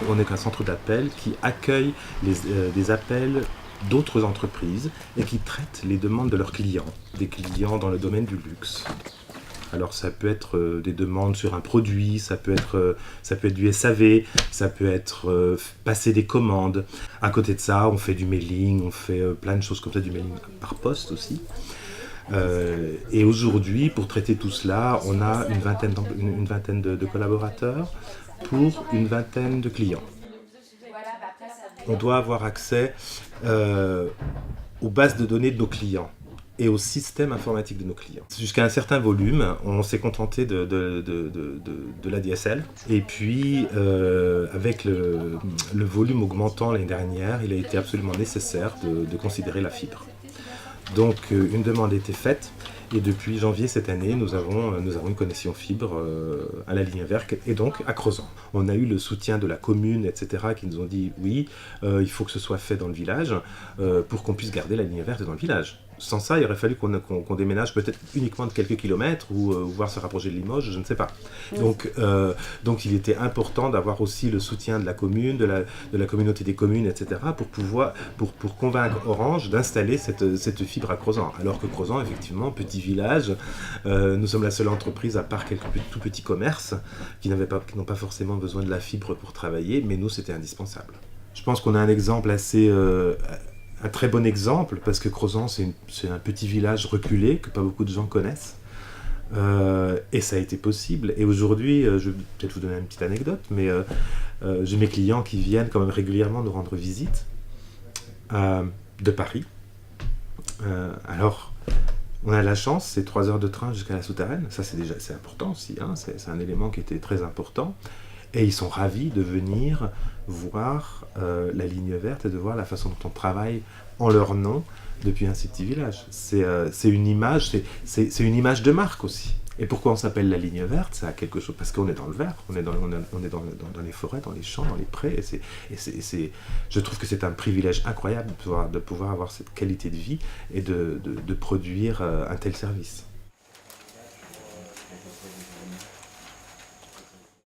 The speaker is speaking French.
On est un centre d'appel qui accueille des appels d'autres entreprises et qui traite les demandes de leurs clients, des clients dans le domaine du luxe. Alors ça peut être des demandes sur un produit, ça peut être du SAV, ça peut être passer des commandes. À côté de ça, on fait du mailing, on fait plein de choses comme ça, du mailing par poste aussi. Et aujourd'hui, pour traiter tout cela, on a une vingtaine de collaborateurs pour une vingtaine de clients. On doit avoir accès aux bases de données de nos clients et au système informatique de nos clients. Jusqu'à un certain volume, on s'est contenté de l'ADSL. Et puis, avec le volume augmentant l'année dernière, il a été absolument nécessaire de considérer la fibre. Donc, une demande a été faite. Et depuis janvier cette année, nous avons une connexion fibre à la ligne verte et donc à Crozant. On a eu le soutien de la commune, etc., qui nous ont dit oui, il faut que ce soit fait dans le village pour qu'on puisse garder la ligne verte dans le village. Sans ça, il aurait fallu qu'on déménage peut-être uniquement de quelques kilomètres ou voire se rapprocher de Limoges, je ne sais pas. Donc il était important d'avoir aussi le soutien de la commune, de la communauté des communes, etc., pour convaincre Orange d'installer cette fibre à Crozant. Alors que Crozant, effectivement, petit village, nous sommes la seule entreprise, à part quelques tout petits commerces, qui n'ont pas forcément besoin de la fibre pour travailler, mais nous, c'était indispensable. Je pense qu'on a un exemple un très bon exemple, parce que Crozant, c'est un petit village reculé que pas beaucoup de gens connaissent. Et ça a été possible. Et aujourd'hui, je vais peut-être vous donner une petite anecdote, mais j'ai mes clients qui viennent quand même régulièrement nous rendre visite de Paris. Alors, on a la chance, c'est 3 heures de train jusqu'à la Souterraine. Ça, c'est important aussi, hein, c'est un élément qui était très important. Et ils sont ravis de venir voir la ligne verte et de voir la façon dont on travaille en leur nom depuis un si petit village. C'est une image, c'est une image de marque aussi. Et pourquoi on s'appelle la ligne verte? Ça a quelque chose, parce qu'on est dans le vert, on est dans les forêts, dans les champs, dans les prés. Je trouve que c'est un privilège incroyable de pouvoir avoir cette qualité de vie et de produire un tel service.